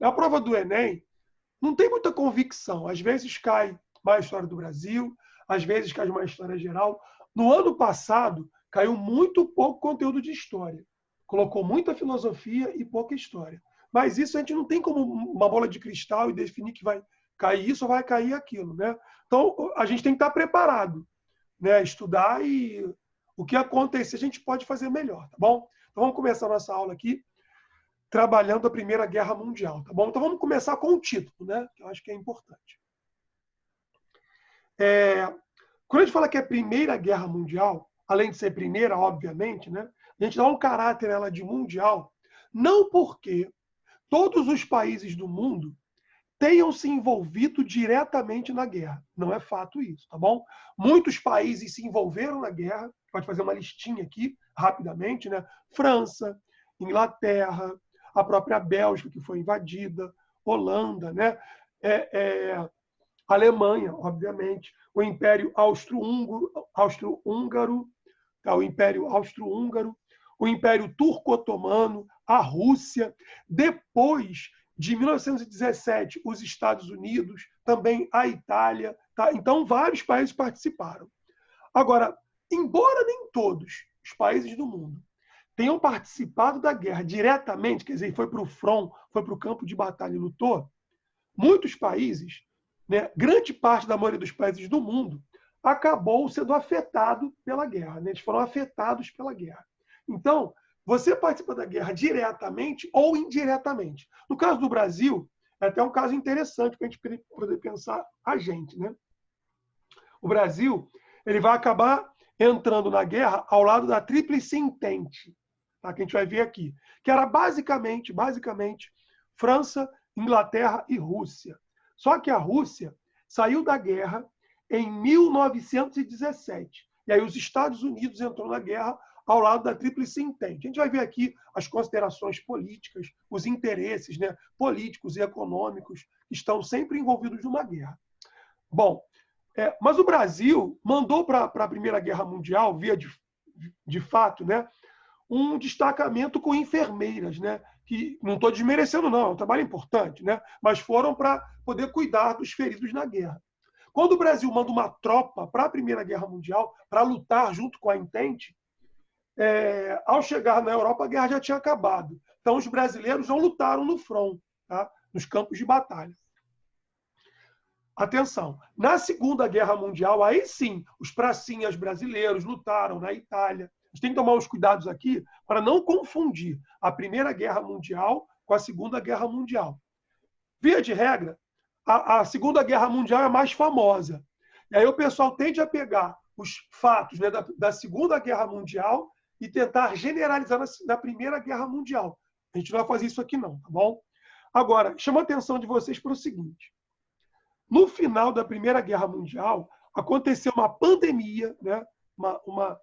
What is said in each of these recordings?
Na prova do Enem, não tem muita convicção. Às vezes cai mais história do Brasil, às vezes cai mais história geral. No ano passado, caiu muito pouco conteúdo de história. Colocou muita filosofia e pouca história. Mas isso a gente não tem como uma bola de cristal e definir que vai cair isso ou vai cair aquilo, né? Então, a gente tem que estar preparado, né? Estudar e o que acontecer a gente pode fazer melhor, tá bom? Então, vamos começar a nossa aula aqui trabalhando a Primeira Guerra Mundial, tá bom? Então, vamos começar com o título, né? Que eu acho que é importante. Quando a gente fala que é Primeira Guerra Mundial, além de ser primeira, obviamente, né? A gente dá um caráter ela de mundial, não porque todos os países do mundo tenham se envolvido diretamente na guerra. Não é fato isso, tá bom? Muitos países se envolveram na guerra, pode fazer uma listinha aqui, rapidamente, né? França, Inglaterra, a própria Bélgica, que foi invadida, Holanda, né? Alemanha, obviamente, o Império Austro-Húngaro, tá? O Império Austro-Húngaro, o Império Turco-Otomano, a Rússia, depois de 1917, os Estados Unidos, também a Itália, tá? Então vários países participaram. Agora, embora nem todos os países do mundo tenham participado da guerra diretamente, quer dizer, foi para o front, foi para o campo de batalha e lutou, muitos países, né, grande parte da maioria dos países do mundo, acabou sendo afetado pela guerra, né? Eles foram afetados pela guerra. Então, você participa da guerra diretamente ou indiretamente. No caso do Brasil, é até um caso interessante para a gente poder pensar a gente, né? O Brasil, ele vai acabar entrando na guerra ao lado da Tríplice Entente, tá? Que a gente vai ver aqui, que era basicamente França, Inglaterra e Rússia. Só que a Rússia saiu da guerra em 1917. E aí os Estados Unidos entrou na guerra ao lado da Tríplice Entente. A gente vai ver aqui as considerações políticas, os interesses, né, políticos e econômicos que estão sempre envolvidos numa guerra. Bom, mas o Brasil mandou para a Primeira Guerra Mundial, via de fato, né, um destacamento com enfermeiras, né, que não estou desmerecendo, não, é um trabalho importante, né, mas foram para poder cuidar dos feridos na guerra. Quando o Brasil manda uma tropa para a Primeira Guerra Mundial, para lutar junto com a Entente, ao chegar na Europa, a guerra já tinha acabado. Então, os brasileiros não lutaram no front, tá? Nos campos de batalha. Atenção, na Segunda Guerra Mundial, aí sim, os pracinhas brasileiros lutaram na Itália. A gente tem que tomar os cuidados aqui para não confundir a Primeira Guerra Mundial com a Segunda Guerra Mundial. Via de regra, a Segunda Guerra Mundial é mais famosa. E aí o pessoal tende a pegar os fatos, né, da Segunda Guerra Mundial e tentar generalizar na Primeira Guerra Mundial. A gente não vai fazer isso aqui não, tá bom? Agora, chama a atenção de vocês para o seguinte. No final da Primeira Guerra Mundial, aconteceu uma pandemia, né, uma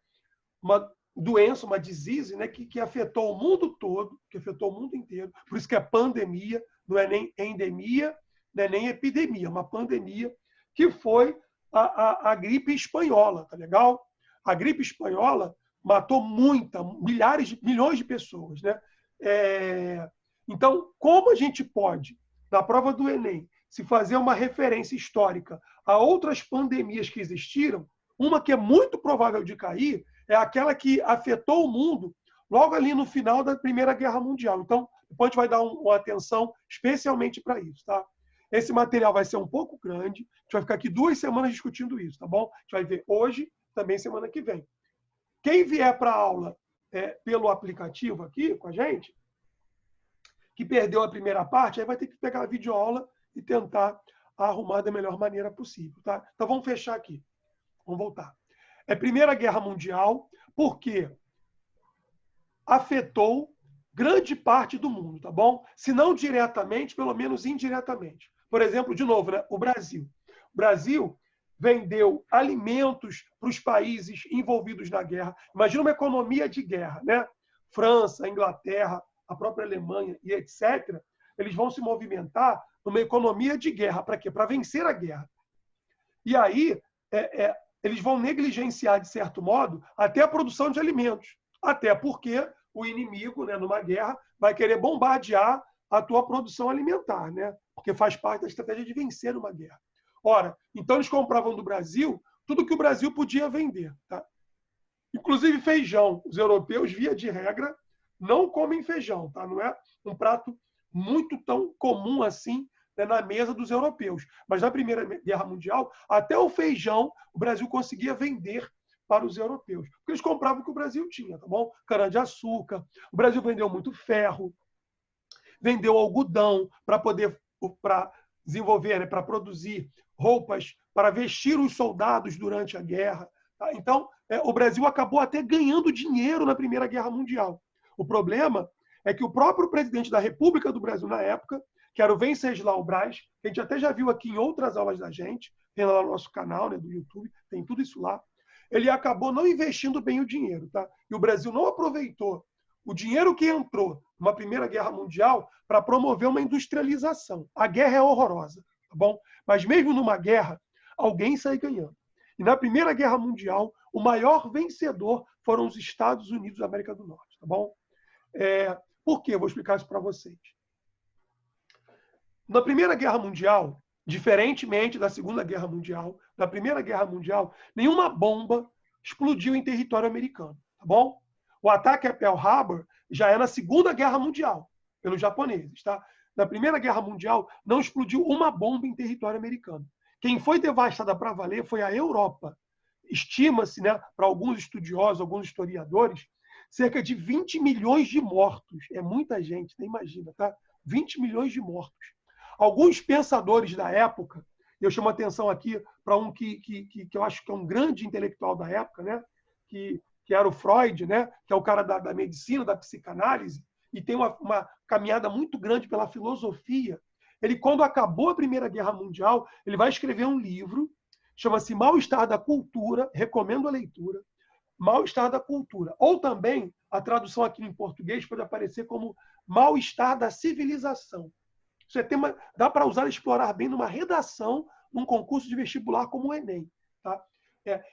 doença, uma disease, né, que afetou o mundo todo, que afetou o mundo inteiro. Por isso que é pandemia, não é nem endemia, não é nem epidemia, é uma pandemia, que foi a gripe espanhola, tá legal? A gripe espanhola matou milhões de pessoas, né? Então, como a gente pode, na prova do Enem, se fazer uma referência histórica a outras pandemias que existiram, uma que é muito provável de cair é aquela que afetou o mundo logo ali no final da Primeira Guerra Mundial. Então, depois a gente vai dar uma atenção especialmente para isso, tá? Esse material vai ser um pouco grande, a gente vai ficar aqui 2 semanas discutindo isso, tá bom? A gente vai ver hoje, também semana que vem. Quem vier para a aula pelo aplicativo aqui com a gente, que perdeu a primeira parte, aí vai ter que pegar a videoaula e tentar arrumar da melhor maneira possível, tá? Então vamos fechar aqui. Vamos voltar. É Primeira Guerra Mundial porque afetou grande parte do mundo, tá bom? Se não diretamente, pelo menos indiretamente. Por exemplo, de novo, né, o Brasil. O Brasil vendeu alimentos para os países envolvidos na guerra. Imagina uma economia de guerra, né? França, Inglaterra, a própria Alemanha e etc. Eles vão se movimentar numa economia de guerra. Para quê? Para vencer a guerra. E aí, eles vão negligenciar, de certo modo, até a produção de alimentos. Até porque o inimigo, né, numa guerra, vai querer bombardear a tua produção alimentar, né? Porque faz parte da estratégia de vencer uma guerra. Ora, então eles compravam do Brasil tudo que o Brasil podia vender, tá? Inclusive feijão. Os europeus, via de regra, não comem feijão, tá? Não é um prato muito tão comum assim, né, na mesa dos europeus. Mas na Primeira Guerra Mundial, até o feijão o Brasil conseguia vender para os europeus. Porque eles compravam o que o Brasil tinha, tá bom? Cana-de-açúcar. O Brasil vendeu muito ferro, vendeu algodão para poder desenvolver, né, para produzir roupas para vestir os soldados durante a guerra. Tá? Então, o Brasil acabou até ganhando dinheiro na Primeira Guerra Mundial. O problema é que o próprio presidente da República do Brasil na época, que era o Venceslau Braz, que a gente até já viu aqui em outras aulas da gente, tem lá no nosso canal, né, do YouTube, tem tudo isso lá, ele acabou não investindo bem o dinheiro. Tá? E o Brasil não aproveitou o dinheiro que entrou numa Primeira Guerra Mundial para promover uma industrialização. A guerra é horrorosa, tá bom? Mas mesmo numa guerra, alguém sai ganhando. E na Primeira Guerra Mundial, o maior vencedor foram os Estados Unidos da América do Norte, tá bom? Por quê? Eu vou explicar isso para vocês. Na Primeira Guerra Mundial, diferentemente da Segunda Guerra Mundial, na Primeira Guerra Mundial, nenhuma bomba explodiu em território americano, tá bom? O ataque a Pearl Harbor já é na Segunda Guerra Mundial, pelos japoneses, tá? Na Primeira Guerra Mundial, não explodiu uma bomba em território americano. Quem foi devastada para valer foi a Europa. Estima-se, né, para alguns estudiosos, alguns historiadores, cerca de 20 milhões de mortos. É muita gente, nem imagina, tá? 20 milhões de mortos. Alguns pensadores da época, eu chamo a atenção aqui para um que eu acho que é um grande intelectual da época, né, que era o Freud, né, que é o cara da medicina, da psicanálise, e tem uma caminhada muito grande pela filosofia. Ele, quando acabou a Primeira Guerra Mundial, ele vai escrever um livro, chama-se Mal-Estar da Cultura, recomendo a leitura, Mal-Estar da Cultura. Ou também, a tradução aqui em português pode aparecer como Mal-Estar da Civilização. Isso é tema, dá para usar e explorar bem numa redação, num concurso de vestibular como o Enem. Tá?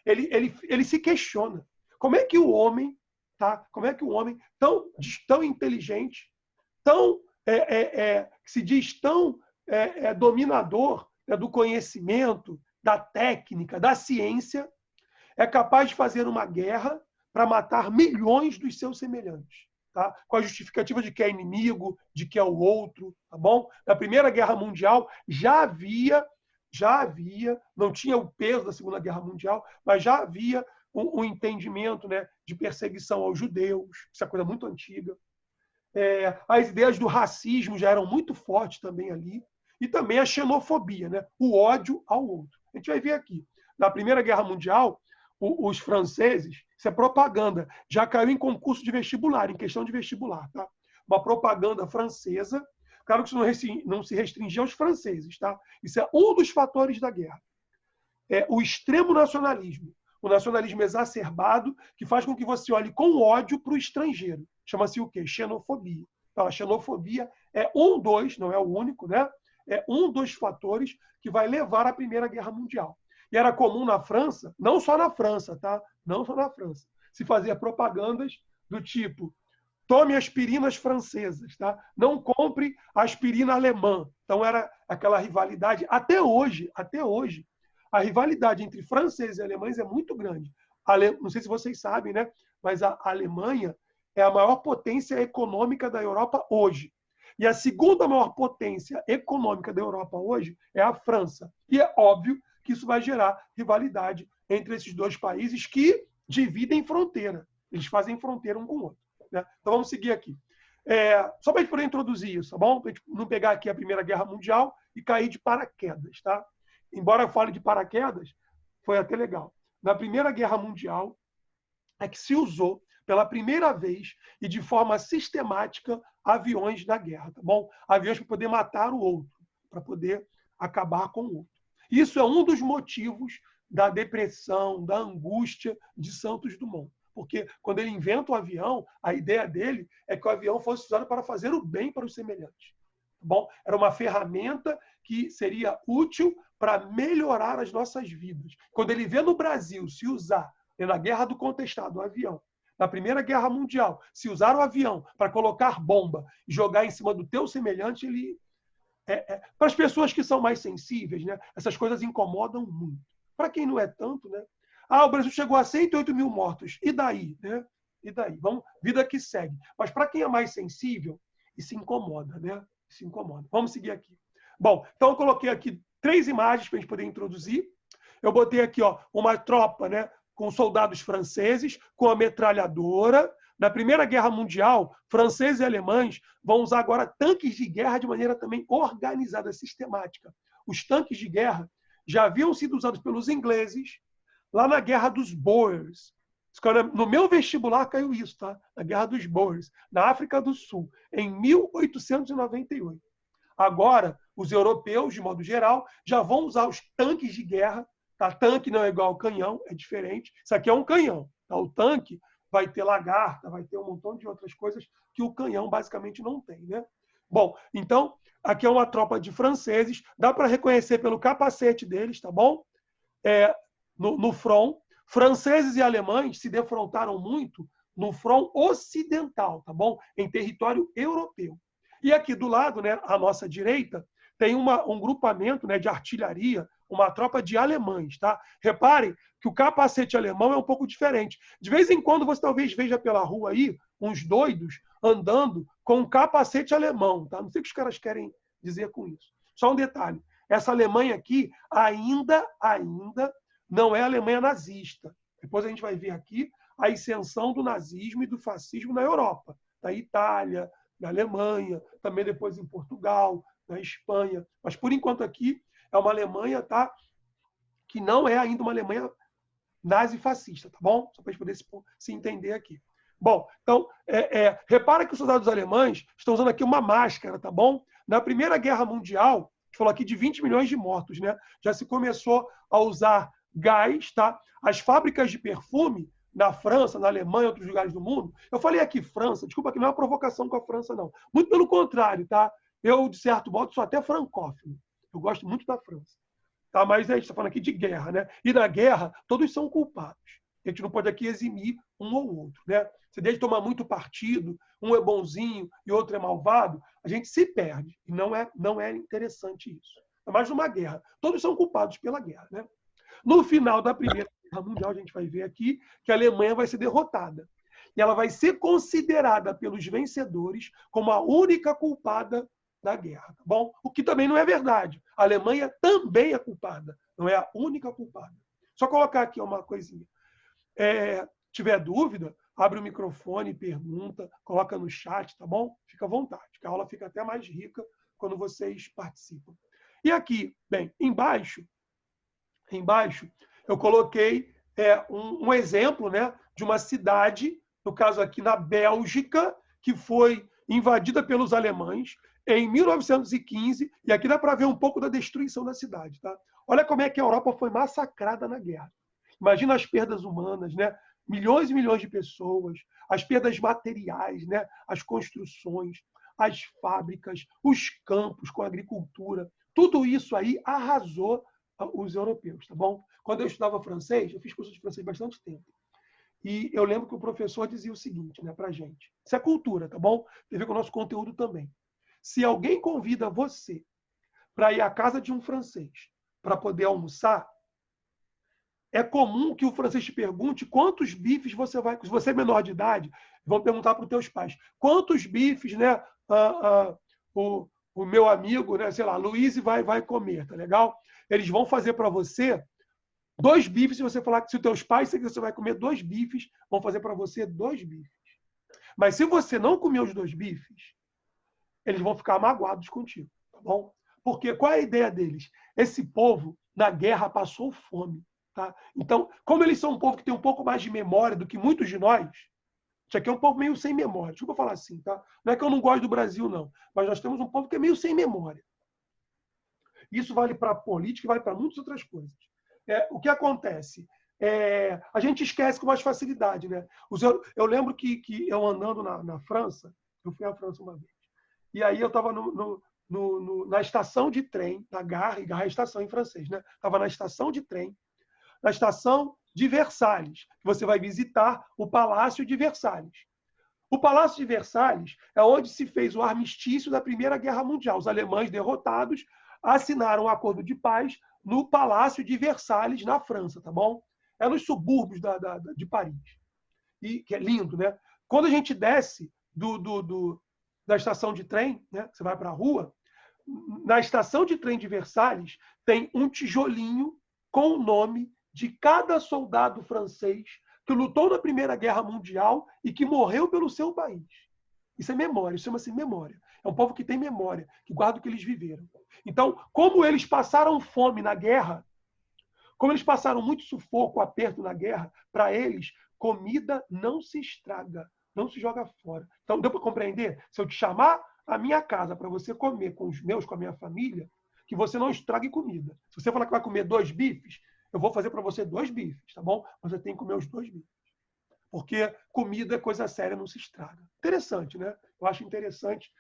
Ele se questiona. Como é que o homem, tá? Como é que o homem tão inteligente, tão que se diz tão dominador, né, do conhecimento, da técnica, da ciência, é capaz de fazer uma guerra para matar milhões dos seus semelhantes, tá? Com a justificativa de que é inimigo, de que é o outro, tá bom? Na Primeira Guerra Mundial já havia, não tinha o peso da Segunda Guerra Mundial, mas já havia um entendimento, né, de perseguição aos judeus, isso é coisa muito antiga. As ideias do racismo já eram muito fortes também ali, e também a xenofobia, né, o ódio ao outro. A gente vai ver aqui. Na Primeira Guerra Mundial, os franceses, isso é propaganda, já caiu em concurso de vestibular, em questão de vestibular. Tá? Uma propaganda francesa, claro que isso não se restringia aos franceses. Tá? Isso é um dos fatores da guerra. O extremo nacionalismo. O nacionalismo exacerbado, que faz com que você olhe com ódio para o estrangeiro. Chama-se o quê? Xenofobia. Então, a xenofobia é não é o único, né? É um dos fatores que vai levar à Primeira Guerra Mundial. E era comum na França, não só na França, tá? Não só na França, se fazia propagandas do tipo: tome aspirinas francesas, tá? Não compre aspirina alemã. Então era aquela rivalidade. Até hoje, a rivalidade entre franceses e alemães é muito grande. Não sei se vocês sabem, né? Mas a Alemanha é a maior potência econômica da Europa hoje. E a segunda maior potência econômica da Europa hoje é a França. E é óbvio que isso vai gerar rivalidade entre esses dois países que dividem fronteira. Eles fazem fronteira um com o outro. Né? Então vamos seguir aqui. Só para a gente poder introduzir isso, tá bom? Para a gente não pegar aqui a Primeira Guerra Mundial e cair de paraquedas. Tá? Embora eu fale de paraquedas, foi até legal. Na Primeira Guerra Mundial é que se usou pela primeira vez e de forma sistemática aviões da guerra, tá bom? Aviões para poder matar o outro, para poder acabar com o outro. Isso é um dos motivos da depressão, da angústia de Santos Dumont. Porque quando ele inventa o avião, a ideia dele é que o avião fosse usado para fazer o bem para os semelhantes. Tá bom? Era uma ferramenta que seria útil para melhorar as nossas vidas. Quando ele vê no Brasil se usar, na Guerra do Contestado, o avião, na Primeira Guerra Mundial, se usar o avião para colocar bomba e jogar em cima do teu semelhante, ele... para as pessoas que são mais sensíveis, né, essas coisas incomodam muito. Para quem não é tanto, né? O Brasil chegou a 108 mil mortos. E daí? Né? E daí? Vamos, vida que segue. Mas para quem é mais sensível, isso incomoda, né? Isso incomoda. Vamos seguir aqui. Bom, então eu coloquei aqui 3 imagens para a gente poder introduzir. Eu botei aqui, ó, uma tropa, né, com soldados franceses, com a metralhadora. Na Primeira Guerra Mundial, franceses e alemães vão usar agora tanques de guerra de maneira também organizada, sistemática. Os tanques de guerra já haviam sido usados pelos ingleses lá na Guerra dos Boers. No meu vestibular caiu isso, tá? Na Guerra dos Boers, na África do Sul, em 1898. Agora, os europeus, de modo geral, já vão usar os tanques de guerra. Tá? Tanque não é igual ao canhão, é diferente. Isso aqui é um canhão. Tá? O tanque vai ter lagarta, vai ter um montão de outras coisas que o canhão basicamente não tem, né? Bom, então, aqui é uma tropa de franceses. Dá para reconhecer pelo capacete deles, tá bom? No front. Franceses e alemães se defrontaram muito no front ocidental, tá bom? Em território europeu. E aqui do lado, né, à nossa direita, tem um grupamento, né, de artilharia, uma tropa de alemães, tá? Reparem que o capacete alemão é um pouco diferente. De vez em quando você talvez veja pela rua aí uns doidos andando com um capacete alemão, tá? Não sei o que os caras querem dizer com isso. Só um detalhe. Essa Alemanha aqui ainda não é a Alemanha nazista. Depois a gente vai ver aqui a ascensão do nazismo e do fascismo na Europa, na Itália, na Alemanha, também depois em Portugal, na Espanha. Mas, por enquanto, aqui é uma Alemanha, tá, que não é ainda uma Alemanha nazi-fascista, tá bom? Só para a gente poder se entender aqui. Bom, então, repara que os soldados alemães estão usando aqui uma máscara, tá bom? Na Primeira Guerra Mundial, a gente falou aqui de 20 milhões de mortos, né? Já se começou a usar gás, tá? As fábricas de perfume na França, na Alemanha, em outros lugares do mundo. Eu falei aqui França, desculpa que não é uma provocação com a França, não. Muito pelo contrário, tá? Eu, de certo modo, sou até francófilo. Eu gosto muito da França. Tá? Mas a gente está falando aqui de guerra, né? E na guerra, todos são culpados. A gente não pode aqui eximir um ou outro, né? Se deixa tomar muito partido, um é bonzinho e outro é malvado, a gente se perde. E não é interessante isso. Mas numa guerra, todos são culpados pela guerra, né? No final da Primeira Guerra Mundial, a gente vai ver aqui que a Alemanha vai ser derrotada. E ela vai ser considerada pelos vencedores como a única culpada da guerra, tá bom? O que também não é verdade. A Alemanha também é culpada, não é a única culpada. Só colocar aqui uma coisinha. Tiver dúvida, abre o microfone, pergunta, coloca no chat, tá bom? Fica à vontade, que a aula fica até mais rica quando vocês participam. E aqui, bem, embaixo, eu coloquei um exemplo, né, de uma cidade, no caso aqui na Bélgica, que foi invadida pelos alemães em 1915, e aqui dá para ver um pouco da destruição da cidade. Tá? Olha como é que a Europa foi massacrada na guerra. Imagina as perdas humanas, né? Milhões e milhões de pessoas, as perdas materiais, né? As construções, as fábricas, os campos com a agricultura. Tudo isso aí arrasou os europeus, tá bom? Quando eu estudava francês, eu fiz curso de francês bastante tempo. E eu lembro que o professor dizia o seguinte, né, pra gente. Isso é cultura, tá bom? Tem a ver com o nosso conteúdo também. Se alguém convida você para ir à casa de um francês para poder almoçar, é comum que o francês te pergunte quantos bifes você vai... Se você é menor de idade, vão perguntar para os teus pais quantos bifes, né, o meu amigo, né, sei lá, Luiz vai comer, tá legal? Eles vão fazer para você 2 bifes, se você falar que se os teus pais disserem que você vai comer 2 bifes, vão fazer para você 2 bifes. Mas se você não comer os 2 bifes, eles vão ficar magoados contigo, tá bom? Porque qual é a ideia deles? Esse povo, na guerra, passou fome. Tá? Então, como eles são um povo que tem um pouco mais de memória do que muitos de nós, isso aqui é um povo meio sem memória. Desculpa eu falar assim, tá? Não é que eu não gosto do Brasil, não. Mas nós temos um povo que é meio sem memória. Isso vale para a política e vale para muitas outras coisas. O que acontece? A gente esquece com mais facilidade. Né? Eu lembro que eu andando na França, eu fui à França uma vez, e aí eu estava na estação de trem, na gare é estação em francês, né? Estava na estação de trem, na estação de Versalhes. Você vai visitar o Palácio de Versalhes. O Palácio de Versalhes é onde se fez o armistício da Primeira Guerra Mundial. Os alemães derrotados assinaram um acordo de paz no Palácio de Versalhes, na França, tá bom? É nos subúrbios de Paris. E que é lindo, né? Quando a gente desce da estação de trem, né? Você vai para a rua, na estação de trem de Versalhes tem um tijolinho com o nome de cada soldado francês que lutou na Primeira Guerra Mundial e que morreu pelo seu país. Isso é memória, isso chama-se memória. É um povo que tem memória, que guarda o que eles viveram. Então, como eles passaram fome na guerra, como eles passaram muito sufoco, aperto na guerra, para eles, comida não se estraga, não se joga fora. Então, deu para compreender? Se eu te chamar à minha casa para você comer com os meus, com a minha família, que você não estrague comida. Se você falar que vai comer 2 bifes, eu vou fazer para você 2 bifes, tá bom? Você tem que comer os 2 bifes. Porque comida é coisa séria, não se estraga. Interessante, né? Eu acho interessante.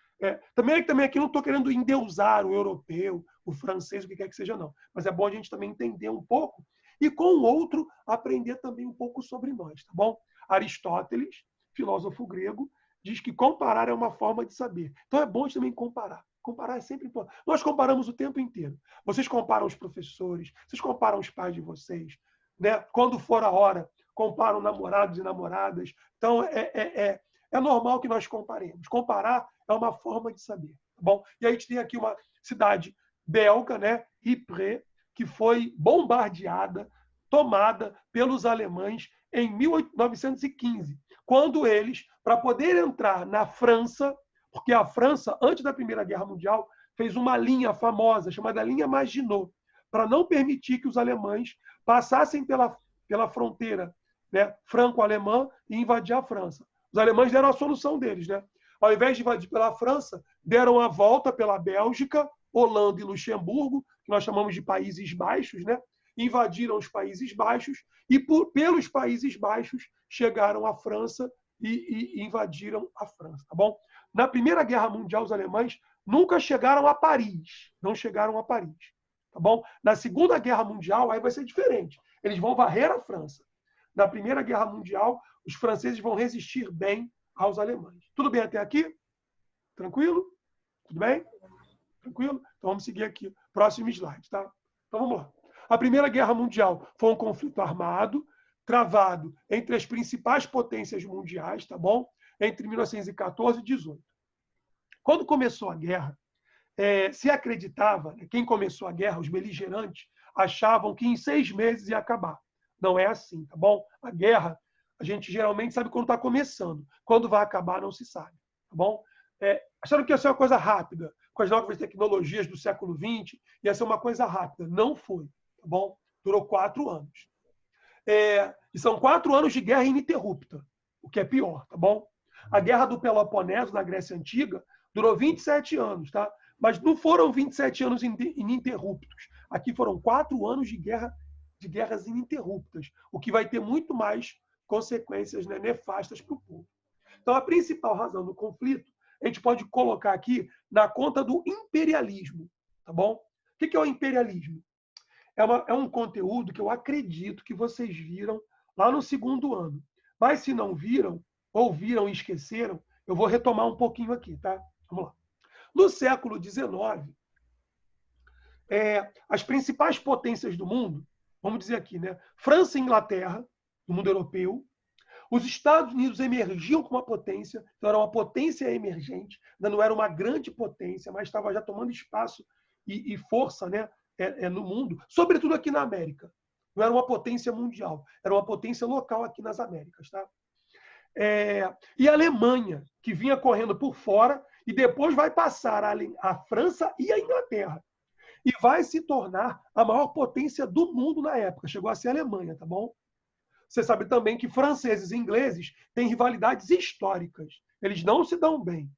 Também aqui não estou querendo endeusar o europeu, o francês, o que quer que seja, não. Mas é bom a gente também entender um pouco e, com o outro, aprender também um pouco sobre nós, tá bom? Aristóteles, filósofo grego, diz que comparar é uma forma de saber. Então é bom também comparar. Comparar é sempre importante. Nós comparamos o tempo inteiro. Vocês comparam os professores, vocês comparam os pais de vocês, né? Quando for a hora, comparam namorados e namoradas. Então, é normal que nós comparemos. Comparar é uma forma de saber. Tá bom? E aí a gente tem aqui uma cidade belga, né? Ypres, que foi bombardeada, tomada pelos alemães em 1915, quando eles, para poder entrar na França, porque a França, antes da Primeira Guerra Mundial, fez uma linha famosa, chamada linha Maginot, para não permitir que os alemães passassem pela fronteira, né, franco-alemã e invadir a França. Os alemães deram a solução deles, né? Ao invés de invadir pela França, deram a volta pela Bélgica, Holanda e Luxemburgo, que nós chamamos de Países Baixos, né? Invadiram os Países Baixos e, pelos Países Baixos, chegaram à França e invadiram a França, tá bom? Na Primeira Guerra Mundial, os alemães nunca chegaram a Paris, não chegaram a Paris, tá bom? Na Segunda Guerra Mundial, aí vai ser diferente. Eles vão varrer a França. Na Primeira Guerra Mundial, os franceses vão resistir bem aos alemães. Tudo bem até aqui? Tranquilo? Tudo bem? Tranquilo? Então vamos seguir aqui. Próximo slide, tá? Então vamos lá. A Primeira Guerra Mundial foi um conflito armado, travado entre as principais potências mundiais, tá bom? Entre 1914 e 18. Quando começou a guerra, se acreditava, quem começou a guerra, os beligerantes, achavam que em 6 meses ia acabar. Não é assim, tá bom? A guerra, a gente geralmente sabe quando está começando. Quando vai acabar, não se sabe, tá bom? Acharam que ia ser uma coisa rápida, com as novas tecnologias do século XX, ia ser uma coisa rápida. Não foi, tá bom? Durou 4 anos. E são 4 anos de guerra ininterrupta, o que é pior, tá bom? A Guerra do Peloponeso, na Grécia Antiga, durou 27 anos, tá? Mas não foram 27 anos ininterruptos. Aqui foram 4 anos de guerras ininterruptas, o que vai ter muito mais consequências, né, nefastas para o povo. Então, a principal razão do conflito, a gente pode colocar aqui na conta do imperialismo, tá bom? O que é o imperialismo? É um conteúdo que eu acredito que vocês viram lá no 2º ano. Mas se não viram, ou viram e esqueceram, eu vou retomar um pouquinho aqui, tá? Vamos lá. No século XIX, as principais potências do mundo, vamos dizer aqui, né? França e Inglaterra, no mundo europeu, os Estados Unidos emergiam como uma potência, então era uma potência emergente, ainda não era uma grande potência, mas estava já tomando espaço e força, né, no mundo, sobretudo aqui na América. Não era uma potência mundial, era uma potência local aqui nas Américas. Tá? E a Alemanha, que vinha correndo por fora, e depois vai passar a França e a Inglaterra. E vai se tornar a maior potência do mundo na época. Chegou a ser a Alemanha, tá bom? Você sabe também que franceses e ingleses têm rivalidades históricas. Eles não se dão bem.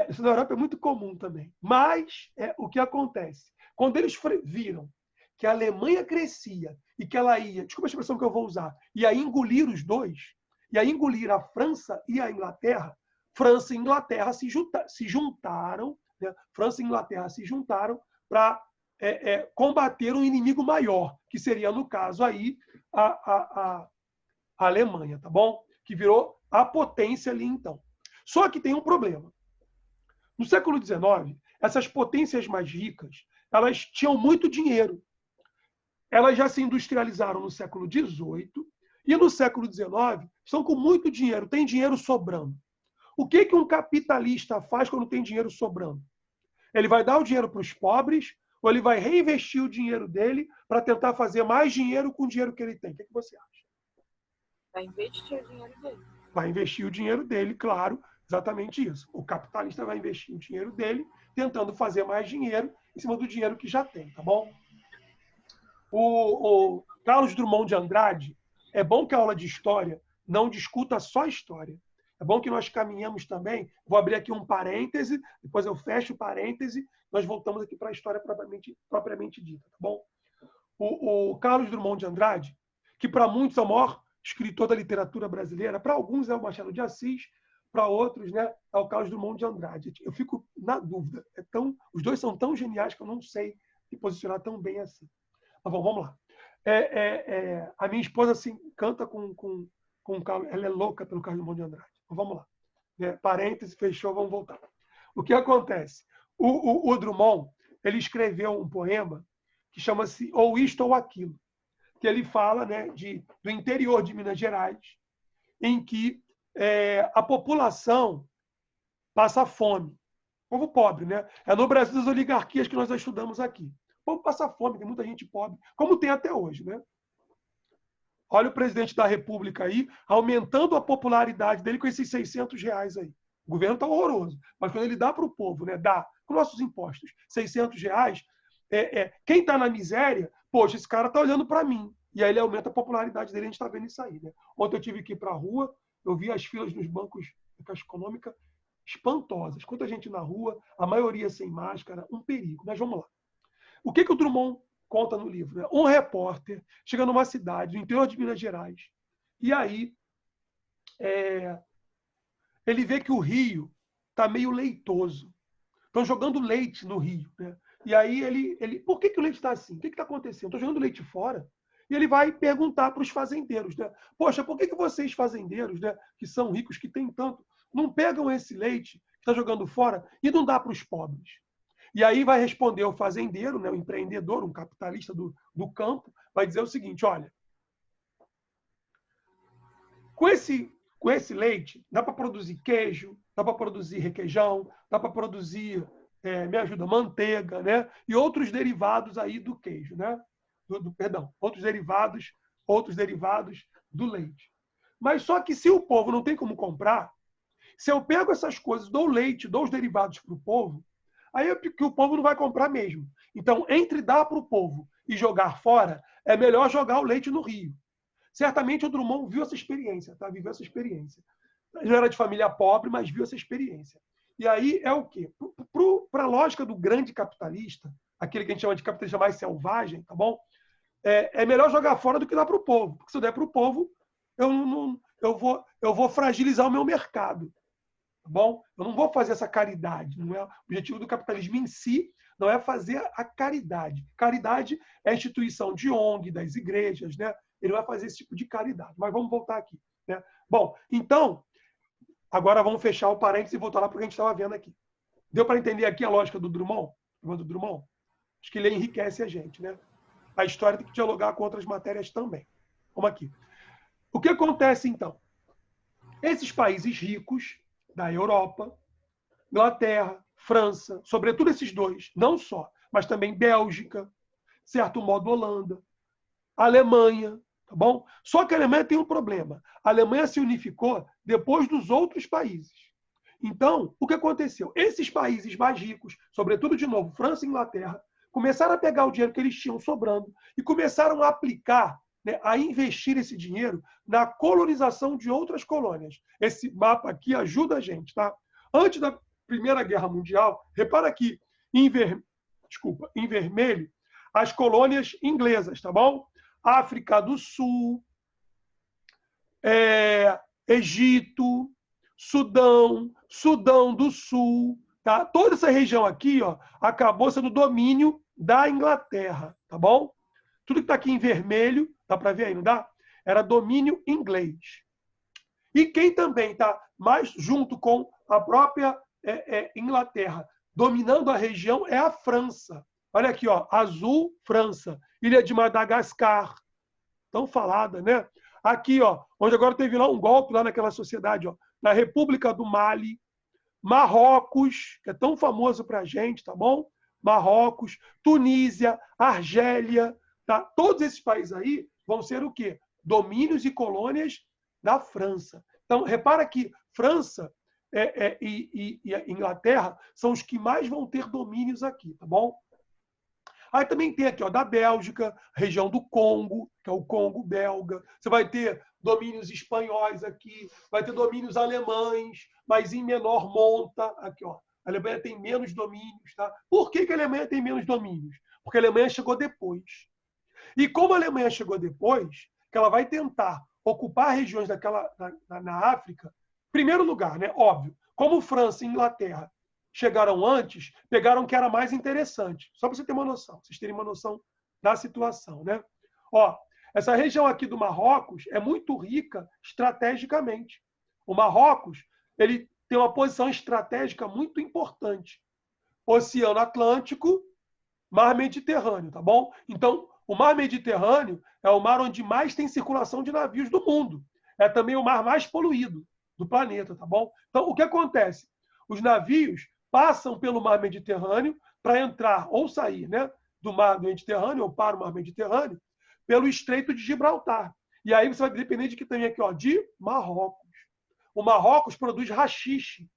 Isso na Europa é muito comum também. Mas o que acontece? Quando eles viram que a Alemanha crescia e que ela ia, desculpa a expressão que eu vou usar, ia engolir os dois, ia engolir a França e a Inglaterra, França e Inglaterra se juntaram, né? França e Inglaterra se juntaram para combater um inimigo maior, que seria, no caso aí, a Alemanha, tá bom? Que virou a potência ali, então. Só que tem um problema. No século XIX, essas potências mais ricas, elas tinham muito dinheiro. Elas já se industrializaram no século XVIII e no século XIX estão com muito dinheiro, tem dinheiro sobrando. O que um capitalista faz quando tem dinheiro sobrando? Ele vai dar o dinheiro para os pobres ou ele vai reinvestir o dinheiro dele para tentar fazer mais dinheiro com o dinheiro que ele tem? O que você acha? Vai investir o dinheiro dele. Vai investir o dinheiro dele, claro, exatamente isso. O capitalista vai investir o dinheiro dele tentando fazer mais dinheiro em cima do dinheiro que já tem, tá bom? O Carlos Drummond de Andrade, é bom que a aula de história não discuta só história. É bom que nós caminhamos também. Vou abrir aqui um parêntese, depois eu fecho o parêntese, nós voltamos aqui para a história propriamente dita, tá bom? O Carlos Drummond de Andrade, que para muitos é o maior escritor da literatura brasileira, para alguns é o Machado de Assis, para outros, né, é o Carlos Drummond de Andrade. Eu fico na dúvida. Os dois são tão geniais que eu não sei me posicionar tão bem assim. Mas bom, vamos lá. A minha esposa se encanta com o Carlos, ela é louca pelo Carlos Drummond de Andrade. Então, vamos lá. Parêntese, fechou, vamos voltar. O que acontece? O Drummond, ele escreveu um poema que chama-se Ou Isto ou Aquilo, que ele fala, né, do interior de Minas Gerais, em que a população passa fome. Povo pobre, né? É no Brasil das oligarquias que nós estudamos aqui. O povo passa fome, tem muita gente pobre, como tem até hoje, né? Olha o presidente da República aí, aumentando a popularidade dele com esses R$600 aí. O governo está horroroso, mas quando ele dá para o povo, né, dá com nossos impostos, R$600, quem está na miséria, poxa, esse cara está olhando para mim. E aí ele aumenta a popularidade dele, a gente está vendo isso aí. Né? Ontem eu tive que ir para a rua, eu vi as filas nos bancos da Caixa Econômica espantosas. Quanta gente na rua, a maioria sem máscara, um perigo. Mas vamos lá. O que o Drummond conta no livro? Né? Um repórter chega numa cidade, no interior de Minas Gerais, e aí ele vê que o rio está meio leitoso. Estão jogando leite no rio. Né? E aí ele por que o leite está assim? O que está acontecendo? Estão jogando leite fora? E ele vai perguntar para os fazendeiros, né? Poxa, por que vocês, fazendeiros, né, que são ricos, que têm tanto, não pegam esse leite que está jogando fora e não dá para os pobres? E aí vai responder o fazendeiro, né, o empreendedor, um capitalista do campo, vai dizer o seguinte, olha, com esse leite dá para produzir queijo, dá para produzir requeijão, dá para produzir, me ajuda, manteiga, né? E outros derivados aí do queijo, né? Perdão, outros derivados do leite. Mas só que se o povo não tem como comprar, se eu pego essas coisas, dou leite, dou os derivados para o povo, aí é que o povo não vai comprar mesmo. Então, entre dar para o povo e jogar fora, é melhor jogar o leite no rio. Certamente o Drummond viu essa experiência, tá? Viveu essa experiência. Ele não era de família pobre, mas viu essa experiência. E aí é o quê? Para a lógica do grande capitalista, aquele que a gente chama de capitalista mais selvagem, tá bom? É melhor jogar fora do que dar para o povo. Porque se eu der para o povo, eu vou fragilizar o meu mercado. Tá bom? Eu não vou fazer essa caridade. Não é, o objetivo do capitalismo em si não é fazer a caridade. Caridade é a instituição de ONG, das igrejas, né? Ele vai fazer esse tipo de caridade. Mas vamos voltar aqui. Né? Bom, então, agora vamos fechar o parênteses e voltar lá para o que a gente estava vendo aqui. Deu para entender aqui a lógica do Drummond? Acho que ele enriquece a gente. Né? A história tem que dialogar com outras matérias também. Vamos aqui. O que acontece, então? Esses países ricos da Europa, Inglaterra, França, sobretudo esses dois, não só, mas também Bélgica, certo modo Holanda, Alemanha, tá bom? Só que a Alemanha tem um problema. A Alemanha se unificou depois dos outros países. Então, o que aconteceu? Esses países mais ricos, sobretudo, de novo, França e Inglaterra, começaram a pegar o dinheiro que eles tinham sobrando e começaram a aplicar, né, a investir esse dinheiro na colonização de outras colônias. Esse mapa aqui ajuda a gente, tá? Antes da Primeira Guerra Mundial, repara aqui, em vermelho, as colônias inglesas, tá bom? África do Sul, Egito, Sudão do Sul, tá? Toda essa região aqui, ó, acabou sendo domínio da Inglaterra, tá bom? Tudo que está aqui em vermelho, dá para ver aí, não dá? Era domínio inglês. E quem também está mais junto com a própria Inglaterra, dominando a região, é a França. Olha aqui, ó, azul, França. Ilha de Madagascar, tão falada, né? Aqui, ó, onde agora teve lá um golpe lá naquela sociedade, ó, na República do Mali, Marrocos, que é tão famoso para a gente, tá bom? Marrocos, Tunísia, Argélia, tá? Todos esses países aí vão ser o quê? Domínios e colônias da França. Então, repara que França e Inglaterra são os que mais vão ter domínios aqui, tá bom? Aí também tem aqui, ó, da Bélgica, região do Congo, que é o Congo belga. Você vai ter domínios espanhóis aqui, vai ter domínios alemães, mas em menor monta. Aqui, ó. A Alemanha tem menos domínios, tá? Por que a Alemanha tem menos domínios? Porque a Alemanha chegou depois. E como a Alemanha chegou depois, que ela vai tentar ocupar regiões daquela na África, primeiro lugar, né? Óbvio, como França e Inglaterra chegaram antes, pegaram o que era mais interessante. Só para você ter uma noção, vocês terem uma noção da situação, né? Ó, essa região aqui do Marrocos é muito rica estrategicamente. O Marrocos, ele tem uma posição estratégica muito importante. Oceano Atlântico, Mar Mediterrâneo, tá bom? Então, o Mar Mediterrâneo é o mar onde mais tem circulação de navios do mundo. É também o mar mais poluído do planeta, tá bom? Então, o que acontece? Os navios passam pelo Mar Mediterrâneo para entrar ou sair, né, do Mar Mediterrâneo ou para o Mar Mediterrâneo pelo Estreito de Gibraltar. E aí você vai depender de que também aqui, ó, de Marrocos. O Marrocos produz haxixe,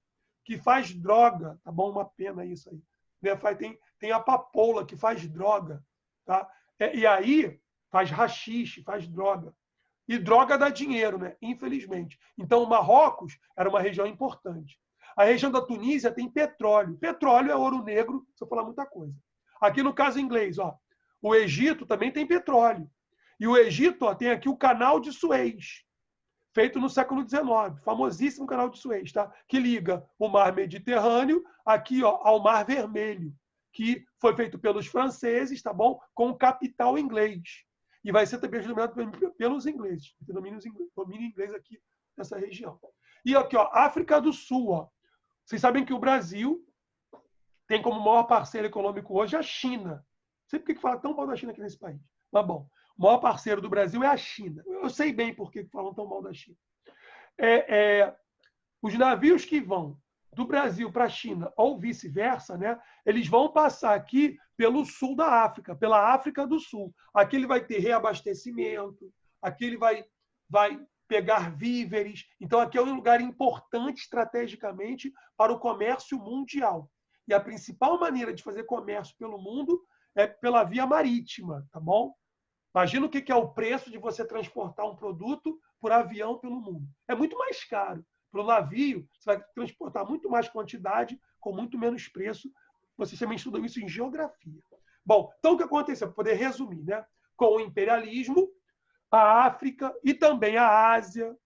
que faz droga, tá bom? Uma pena isso aí. Tem a papoula, que faz droga, tá? E aí faz haxixe, faz droga. E droga dá dinheiro, né? Infelizmente. Então, o Marrocos era uma região importante. A região da Tunísia tem petróleo. Petróleo é ouro negro, se eu falar muita coisa. Aqui no caso inglês, ó, o Egito também tem petróleo. E o Egito, ó, tem aqui o Canal de Suez, feito no século XIX, famosíssimo Canal de Suez, tá? Que liga o Mar Mediterrâneo aqui, ó, ao Mar Vermelho, que foi feito pelos franceses, tá bom? Com capital inglês. E vai ser também dominado pelos ingleses. Tem domínio inglês aqui nessa região. E aqui, ó, África do Sul, ó. Vocês sabem que o Brasil tem como maior parceiro econômico hoje a China. Não sei por que fala tão mal da China aqui nesse país. Mas, bom, o maior parceiro do Brasil é a China. Eu sei bem por que falam tão mal da China. Os navios que vão do Brasil para a China ou vice-versa, né, eles vão passar aqui pelo sul da África, pela África do Sul. Aqui ele vai ter reabastecimento, aqui ele vai pegar víveres. Então, aqui é um lugar importante estrategicamente para o comércio mundial. E a principal maneira de fazer comércio pelo mundo é pela via marítima, tá bom? Imagina o que é o preço de você transportar um produto por avião pelo mundo. É muito mais caro. Para o navio, você vai transportar muito mais quantidade com muito menos preço. Vocês também estudam isso em geografia. Bom, então o que aconteceu? Para poder resumir, né? Com o imperialismo, a África e também a Ásia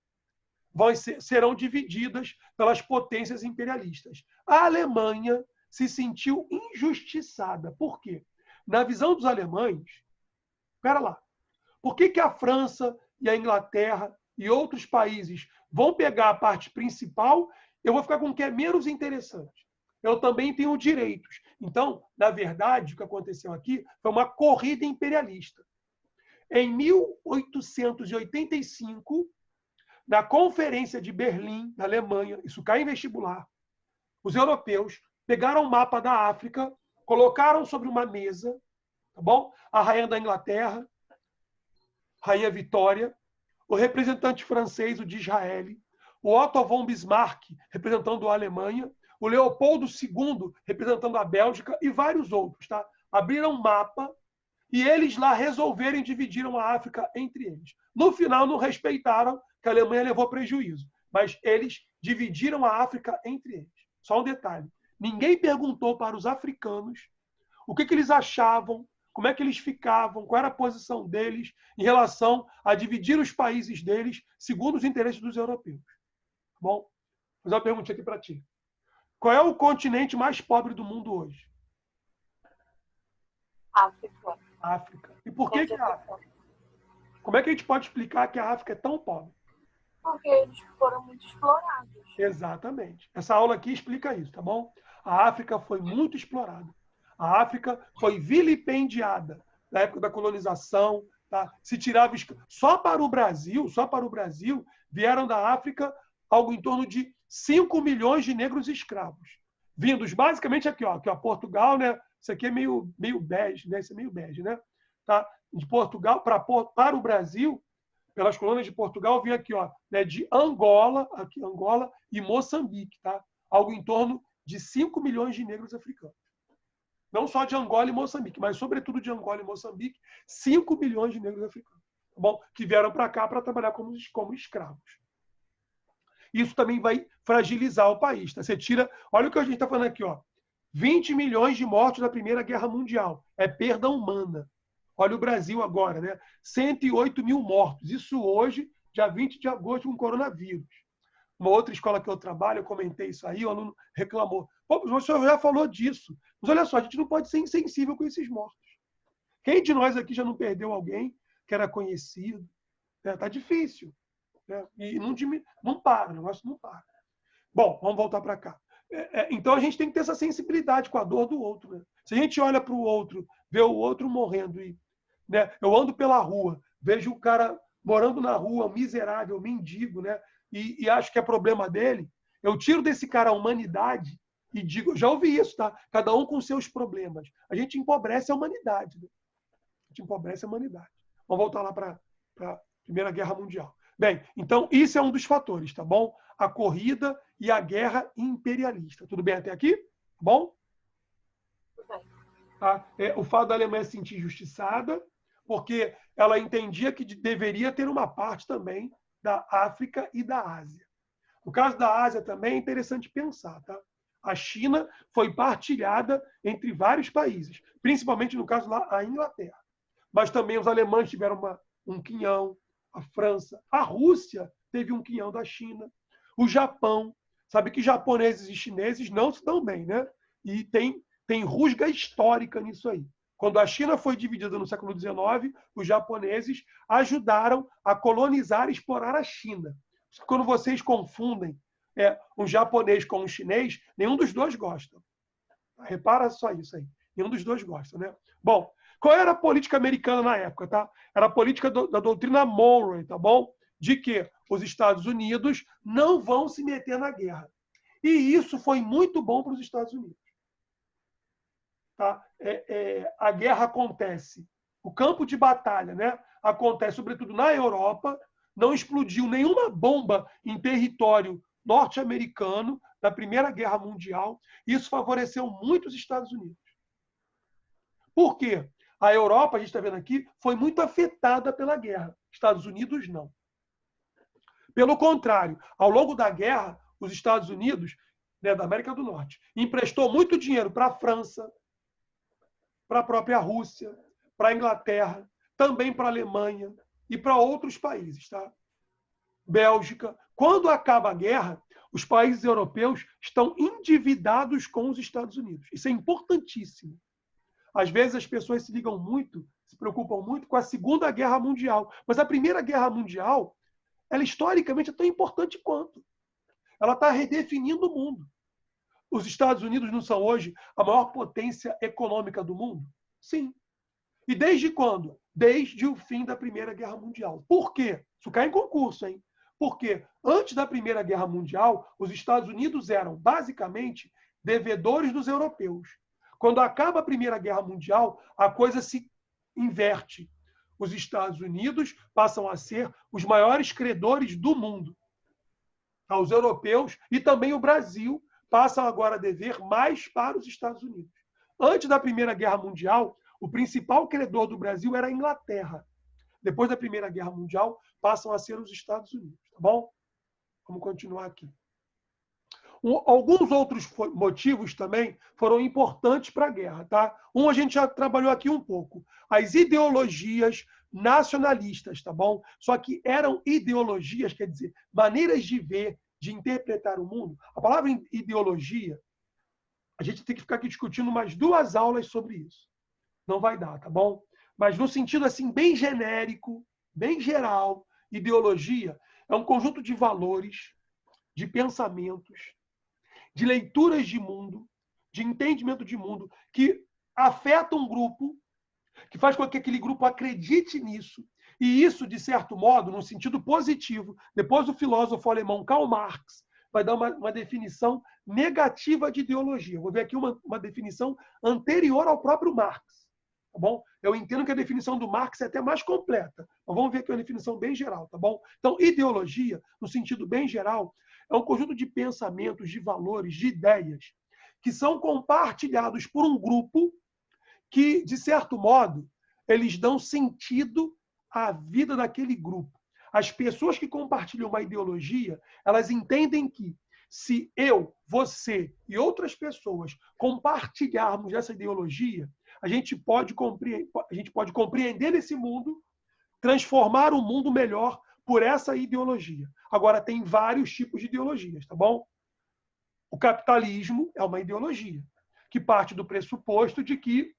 serão divididas pelas potências imperialistas. A Alemanha se sentiu injustiçada. Por quê? Na visão dos alemães, espera lá, por que a França e a Inglaterra e outros países vão pegar a parte principal? Eu vou ficar com o que é menos interessante. Eu também tenho direitos. Então, na verdade, o que aconteceu aqui foi uma corrida imperialista. Em 1885, na Conferência de Berlim, na Alemanha, isso cai em vestibular, os europeus pegaram o mapa da África, colocaram sobre uma mesa, tá bom? A rainha da Inglaterra, Rainha Vitória, o representante francês, o de Israel, o Otto von Bismarck, representando a Alemanha, o Leopoldo II, representando a Bélgica, e vários outros, tá? Abriram um mapa e eles lá resolveram dividir a África entre eles. No final, não respeitaram, que a Alemanha levou prejuízo, mas eles dividiram a África entre eles. Só um detalhe: ninguém perguntou para os africanos o que eles achavam, como é que eles ficavam, qual era a posição deles em relação a dividir os países deles segundo os interesses dos europeus. Bom, vou fazer uma pergunta aqui para ti. Qual é o continente mais pobre do mundo hoje? África. África. E por que a África? Como é que a gente pode explicar que a África é tão pobre? Porque eles foram muito explorados. Exatamente. Essa aula aqui explica isso, tá bom? A África foi muito explorada. A África foi vilipendiada na época da colonização, tá? Se tirava só para o Brasil, vieram da África algo em torno de 5 milhões de negros escravos, vindos basicamente aqui, ó, Portugal, né? Isso aqui é meio bege, né? Isso é meio bege, né? Tá? De Portugal para o Brasil, pelas colônias de Portugal, vinha aqui, ó, né, de Angola e Moçambique, tá? Algo em torno de 5 milhões de negros africanos. Não só de Angola e Moçambique, mas sobretudo de Angola e Moçambique, 5 milhões de negros africanos, tá bom? Que vieram para cá para trabalhar como escravos. Isso também vai fragilizar o país, tá? Você tira, olha o que a gente está falando aqui, ó. 20 milhões de mortos na Primeira Guerra Mundial. É perda humana. Olha o Brasil agora, né? 108 mil mortos. Isso hoje, dia 20 de agosto, com coronavírus. Uma outra escola que eu trabalho, eu comentei isso aí, o aluno reclamou. Pô, o senhor já falou disso. Mas olha só, a gente não pode ser insensível com esses mortos. Quem de nós aqui já não perdeu alguém que era conhecido? Tá difícil. Né? E não para, o negócio não para. Bom, vamos voltar para cá. Então a gente tem que ter essa sensibilidade com a dor do outro. Né? Se a gente olha para o outro, vê o outro morrendo, né? Eu ando pela rua, vejo o cara morando na rua, um miserável, um mendigo, né? E acho que é problema dele, eu tiro desse cara a humanidade e digo, já ouvi isso, tá? Cada um com seus problemas. A gente empobrece a humanidade. Né? A gente empobrece a humanidade. Vamos voltar lá para a Primeira Guerra Mundial. Bem, então isso é um dos fatores, tá bom? A corrida e a guerra imperialista. Tudo bem até aqui? Tá bom? Tá? O fato da Alemanha se sentir injustiçada, porque ela entendia que deveria ter uma parte também da África e da Ásia. No caso da Ásia também é interessante pensar, tá? A China foi partilhada entre vários países, principalmente no caso lá a Inglaterra. Mas também os alemães tiveram um quinhão, a França, a Rússia teve um quinhão da China, o Japão, sabe que japoneses e chineses não se dão bem, né? E tem rusga histórica nisso aí. Quando a China foi dividida no século XIX, os japoneses ajudaram a colonizar e explorar a China. Quando vocês confundem um japonês com um chinês, nenhum dos dois gosta. Repara só isso aí. Nenhum dos dois gosta, né? Bom, qual era a política americana na época, tá? Era a política da doutrina Monroe, tá bom? De que os Estados Unidos não vão se meter na guerra. E isso foi muito bom para os Estados Unidos. Tá? A guerra acontece, o campo de batalha, né? Acontece sobretudo na Europa, não explodiu nenhuma bomba em território norte-americano da Primeira Guerra Mundial. Isso favoreceu muito os Estados Unidos. Por quê? A Europa, a gente está vendo aqui, foi muito afetada pela guerra. Estados Unidos, não. Pelo contrário, ao longo da guerra, os Estados Unidos, né, da América do Norte, emprestou muito dinheiro para a França, para a própria Rússia, para a Inglaterra, também para a Alemanha e para outros países, tá? Bélgica. Quando acaba a guerra, os países europeus estão endividados com os Estados Unidos. Isso é importantíssimo. Às vezes as pessoas se preocupam muito com a Segunda Guerra Mundial, mas a Primeira Guerra Mundial, ela historicamente é tão importante quanto. Ela está redefinindo o mundo. Os Estados Unidos não são hoje a maior potência econômica do mundo? Sim. E desde quando? Desde o fim da Primeira Guerra Mundial. Por quê? Isso cai em concurso, hein? Porque antes da Primeira Guerra Mundial, os Estados Unidos eram, basicamente, devedores dos europeus. Quando acaba a Primeira Guerra Mundial, a coisa se inverte. Os Estados Unidos passam a ser os maiores credores do mundo. Os europeus e também o Brasil passam agora a dever mais para os Estados Unidos. Antes da Primeira Guerra Mundial, o principal credor do Brasil era a Inglaterra. Depois da Primeira Guerra Mundial, passam a ser os Estados Unidos. Tá bom? Vamos continuar aqui. Alguns outros motivos também foram importantes para a guerra. Tá? A gente já trabalhou aqui um pouco. As ideologias nacionalistas, tá bom? Só que eram ideologias, quer dizer, maneiras de ver, de interpretar o mundo. A palavra ideologia, a gente tem que ficar aqui discutindo mais 2 aulas sobre isso. Não vai dar, tá bom? mas no sentido assim bem genérico, bem geral, ideologia é um conjunto de valores, de pensamentos, de leituras de mundo, de entendimento de mundo, que afeta um grupo, que faz com que aquele grupo acredite nisso, e isso, de certo modo, no sentido positivo, depois o filósofo alemão Karl Marx vai dar uma definição negativa de ideologia. Vou ver aqui uma definição anterior ao próprio Marx. Tá bom? Eu entendo que a definição do Marx é até mais completa, mas vamos ver aqui uma definição bem geral, tá bom? Então, ideologia, no sentido bem geral, é um conjunto de pensamentos, de valores, de ideias que são compartilhados por um grupo que, de certo modo, eles dão sentido à vida daquele grupo. As pessoas que compartilham uma ideologia, elas entendem que se eu, você e outras pessoas compartilharmos essa ideologia, a gente pode compreender esse mundo, transformar o mundo melhor por essa ideologia. Agora, tem vários tipos de ideologias, tá bom? O capitalismo é uma ideologia que parte do pressuposto de que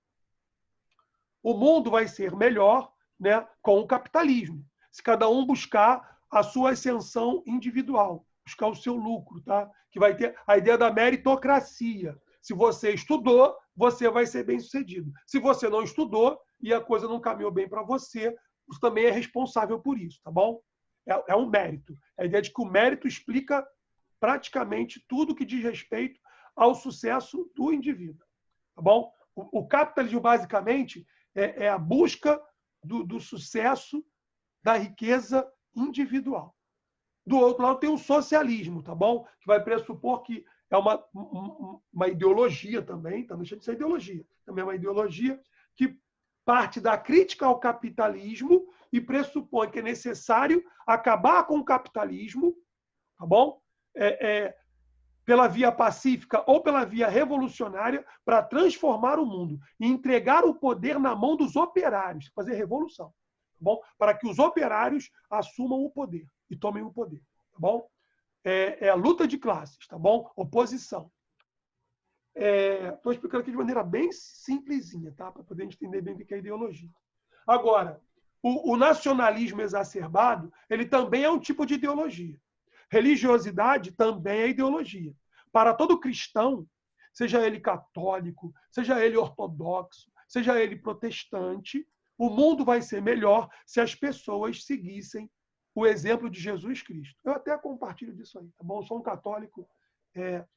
o mundo vai ser melhor, né, com o capitalismo. Se cada um buscar a sua ascensão individual, buscar o seu lucro, tá? Que vai ter a ideia da meritocracia. Se você estudou, você vai ser bem-sucedido. Se você não estudou e a coisa não caminhou bem para você, você também é responsável por isso, tá bom? É um mérito. É a ideia de que o mérito explica praticamente tudo que diz respeito ao sucesso do indivíduo, tá bom? O capitalismo, basicamente, é a busca do sucesso, da riqueza individual. Do outro lado, tem o socialismo, tá bom? Que vai pressupor que é uma ideologia também, não deixa de ser ideologia, também é uma ideologia que parte da crítica ao capitalismo e pressupõe que é necessário acabar com o capitalismo, tá bom? Pela via pacífica ou pela via revolucionária para transformar o mundo e entregar o poder na mão dos operários, fazer revolução, tá bom? Para que os operários assumam o poder e tomem o poder, tá bom? É a luta de classes, tá bom? Oposição. Estou explicando aqui de maneira bem simplesinha, tá? Para poder entender bem o que é ideologia. Agora, o nacionalismo exacerbado, ele também é um tipo de ideologia. Religiosidade também é ideologia. Para todo cristão, seja ele católico, seja ele ortodoxo, seja ele protestante, o mundo vai ser melhor se as pessoas seguissem o exemplo de Jesus Cristo. Eu até compartilho disso aí, tá bom? Eu sou um católico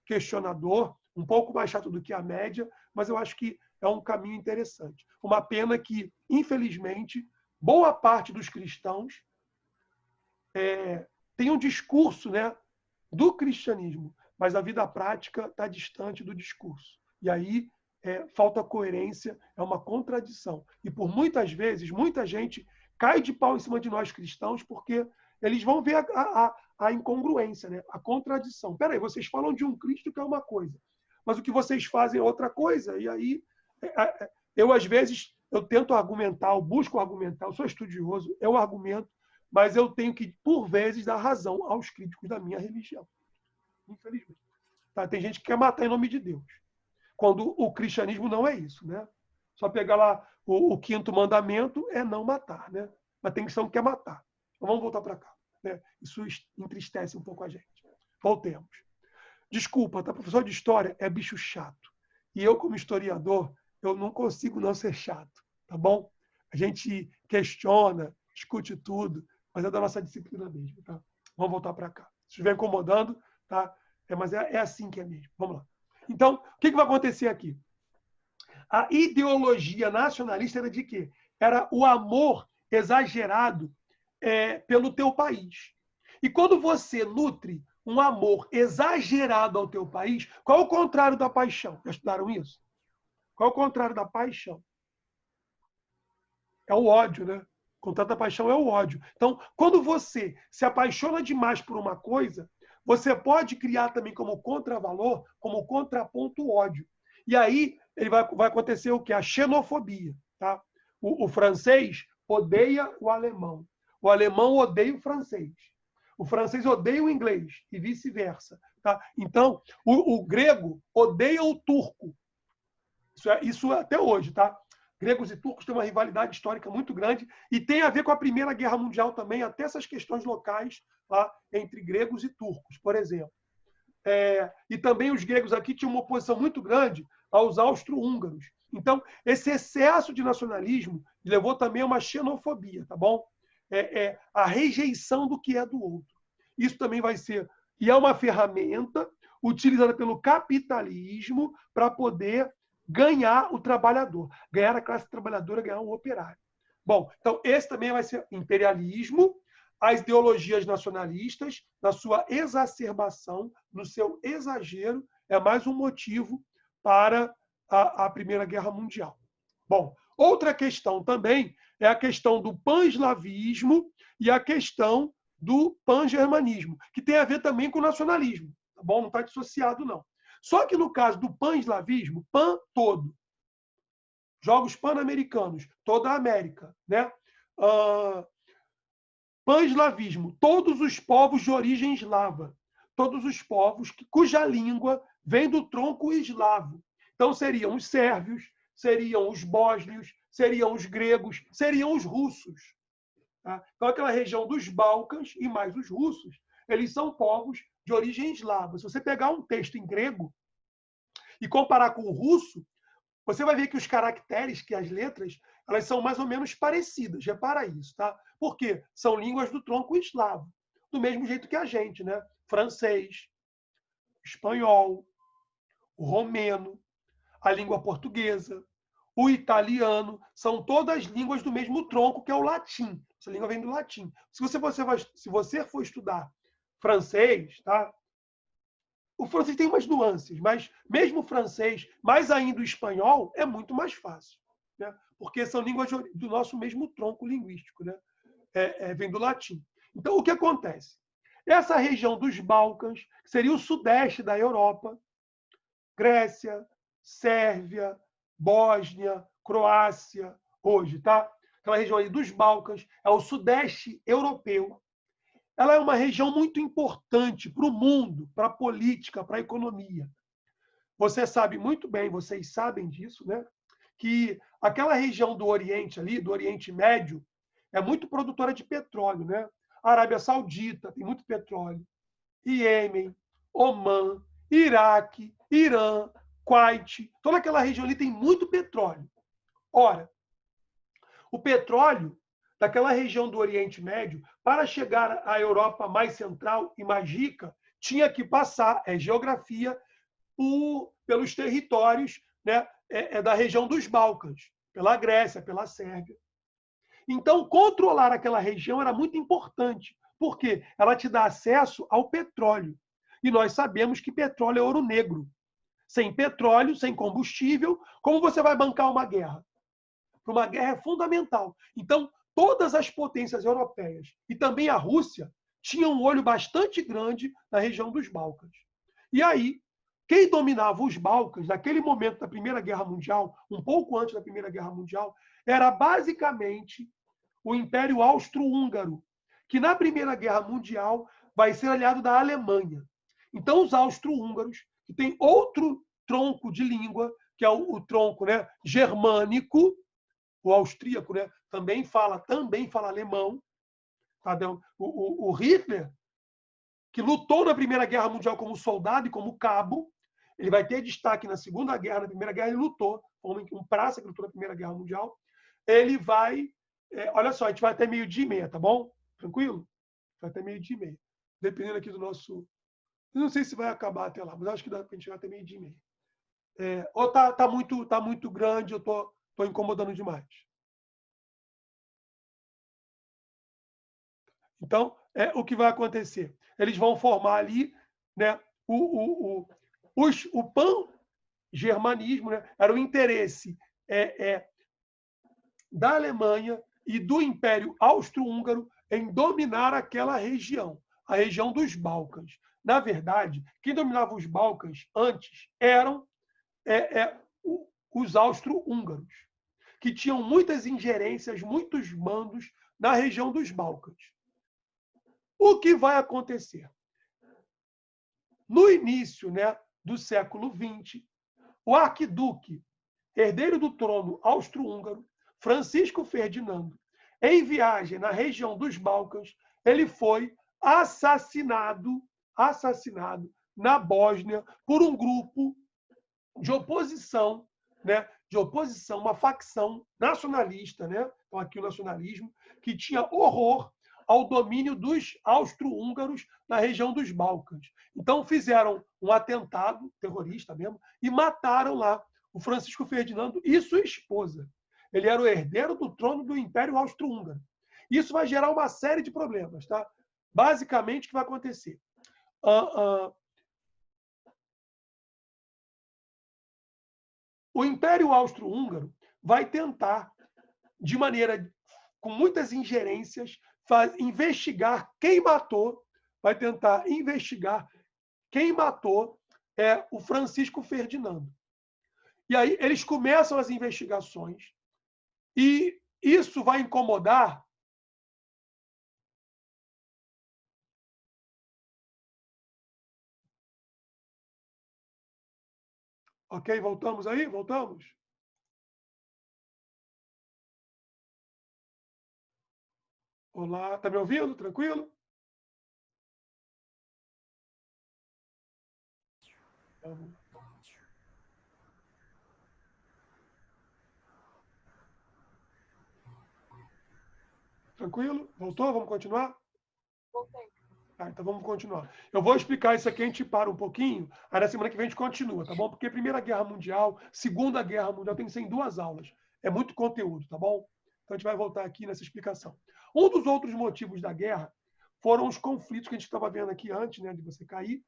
questionador, um pouco mais chato do que a média, mas eu acho que é um caminho interessante. Uma pena que, infelizmente, boa parte dos cristãos tem um discurso, né, do cristianismo, mas a vida prática está distante do discurso. E aí falta coerência, é uma contradição. E por muitas vezes, muita gente cai de pau em cima de nós cristãos porque eles vão ver a incongruência, né? A contradição. Peraí, vocês falam de um Cristo que é uma coisa, mas o que vocês fazem é outra coisa. E aí, eu às vezes, eu tento argumentar, eu busco argumentar, eu sou estudioso, eu argumento, mas eu tenho que, por vezes, dar razão aos críticos da minha religião. Infelizmente. Tá? Tem gente que quer matar em nome de Deus. Quando o cristianismo não é isso, né? Só pegar lá o quinto mandamento é não matar, né? Mas tem cristão que quer matar. Então vamos voltar para cá, né? Isso entristece um pouco a gente. Voltemos. Desculpa, tá? Professor de história é bicho chato. E eu, como historiador, eu não consigo não ser chato, tá bom? A gente questiona, discute tudo, mas é da nossa disciplina mesmo, tá? Vamos voltar para cá. Se estiver incomodando, tá? Mas é assim que é mesmo. Vamos lá. Então, o que vai acontecer aqui? A ideologia nacionalista era de quê? Era o amor exagerado pelo teu país. E quando você nutre um amor exagerado ao teu país, qual é o contrário da paixão? Já estudaram isso? Qual é o contrário da paixão? É o ódio, né? O contrário da paixão é o ódio. Então, quando você se apaixona demais por uma coisa, você pode criar também como contravalor, como contraponto, o ódio. E aí ele vai acontecer o quê? A xenofobia. Tá? O francês odeia o alemão. O alemão odeia o francês. O francês odeia o inglês e vice-versa. Tá? Então, o grego odeia o turco. Isso até hoje, tá? O Gregos e turcos têm uma rivalidade histórica muito grande e tem a ver com a Primeira Guerra Mundial também, até essas questões locais lá entre gregos e turcos, por exemplo. E também os gregos aqui tinham uma oposição muito grande aos austro-húngaros. Então, esse excesso de nacionalismo levou também a uma xenofobia, tá bom? A rejeição do que é do outro. Isso também vai ser... E é uma ferramenta utilizada pelo capitalismo para poder ganhar o trabalhador, ganhar a classe trabalhadora, ganhar o operário. Bom, então esse também vai ser imperialismo, as ideologias nacionalistas, na sua exacerbação, no seu exagero, é mais um motivo para a Primeira Guerra Mundial. Bom, outra questão também é a questão do pan-eslavismo e a questão do pan-germanismo, que tem a ver também com o nacionalismo, tá bom? Não está dissociado, não. Só que no caso do pan-eslavismo, pan todo, Jogos Pan-Americanos, toda a América, né? Pan-eslavismo, todos os povos de origem eslava, todos os povos cuja língua vem do tronco eslavo. Então seriam os sérvios, seriam os bósnios, seriam os gregos, seriam os russos. Tá? Então aquela região dos Balcãs e mais os russos, eles são povos de origem eslava. Se você pegar um texto em grego e comparar com o russo, você vai ver que os caracteres, que as letras, elas são mais ou menos parecidas. Repara isso, tá? Por quê? São línguas do tronco eslavo. Do mesmo jeito que a gente, né? Francês, espanhol, o romeno, a língua portuguesa, o italiano, são todas línguas do mesmo tronco, que é o latim. Essa língua vem do latim. Se você for estudar francês, tá? O francês tem umas nuances, mas mesmo o francês, mais ainda o espanhol, é muito mais fácil, né? Porque são línguas do nosso mesmo tronco linguístico, né? Vem do latim. Então, o que acontece? Essa região dos Balcãs, que seria o sudeste da Europa, Grécia, Sérvia, Bósnia, Croácia, hoje, tá? Aquela região aí dos Balcãs, é o sudeste europeu. Ela é uma região muito importante para o mundo, para a política, para a economia. Você sabe muito bem, vocês sabem disso, né? Que aquela região do Oriente ali, do Oriente Médio, é muito produtora de petróleo, né? A Arábia Saudita tem muito petróleo. Iêmen, Omã, Iraque, Irã, Kuwait, toda aquela região ali tem muito petróleo. Ora, o petróleo daquela região do Oriente Médio, para chegar à Europa mais central e mais rica, tinha que passar, geografia, pelos territórios, né, da região dos Balcãs, pela Grécia, pela Sérvia. Então, controlar aquela região era muito importante, porque ela te dá acesso ao petróleo. E nós sabemos que petróleo é ouro negro. Sem petróleo, sem combustível, como você vai bancar uma guerra? Uma guerra é fundamental. Então, todas as potências europeias e também a Rússia tinham um olho bastante grande na região dos Balcãs. E aí, quem dominava os Balcãs, naquele momento da Primeira Guerra Mundial, um pouco antes da Primeira Guerra Mundial, era basicamente o Império Austro-Húngaro, que na Primeira Guerra Mundial vai ser aliado da Alemanha. Então, os austro-húngaros, que tem outro tronco de língua, que é o tronco, né, germânico, o austríaco, né, também fala alemão. Tá? O Hitler, que lutou na Primeira Guerra Mundial como soldado e como cabo, ele vai ter destaque na Segunda Guerra, na Primeira Guerra ele lutou, um praça que lutou na Primeira Guerra Mundial. Ele vai... olha só, a gente vai até 12:30, tá bom? Tranquilo? Vai até 12:30. Dependendo aqui do nosso... Eu não sei se vai acabar até lá, mas acho que dá para a gente chegar até 12:30. Ou tá muito grande, eu tô incomodando demais. Então, o que vai acontecer? Eles vão formar ali, né, o pan-germanismo, né, era o interesse da Alemanha e do Império Austro-Húngaro em dominar aquela região, a região dos Balcãs. Na verdade, quem dominava os Balcãs antes eram os austro-húngaros, que tinham muitas ingerências, muitos mandos na região dos Balcãs. O que vai acontecer? No início, né, do século XX, o arquiduque herdeiro do trono austro-húngaro, Francisco Ferdinando, em viagem na região dos Balcãs, ele foi assassinado na Bósnia por um grupo de oposição, né? De oposição, uma facção nacionalista, né? Então aqui o nacionalismo, que tinha horror ao domínio dos austro-húngaros na região dos Balcãs. Então fizeram um atentado terrorista mesmo e mataram lá o Francisco Ferdinando e sua esposa. Ele era o herdeiro do trono do Império Austro-Húngaro. Isso vai gerar uma série de problemas, tá? Basicamente, o que vai acontecer? O Império Austro-Húngaro vai tentar, de maneira com muitas ingerências, investigar quem matou, vai tentar investigar quem matou o Francisco Ferdinando. E aí eles começam as investigações e isso vai incomodar Ok, voltamos aí? Voltamos? Olá, tá me ouvindo? Tranquilo? Tranquilo? Voltou? Vamos continuar? Voltei. Então vamos continuar. Eu vou explicar isso aqui, a gente para um pouquinho, aí na semana que vem a gente continua, tá bom? Porque Primeira Guerra Mundial, Segunda Guerra Mundial, tem que ser em 2 aulas. É muito conteúdo, tá bom? Então a gente vai voltar aqui nessa explicação. Um dos outros motivos da guerra foram os conflitos que a gente estava vendo aqui antes, né, de você cair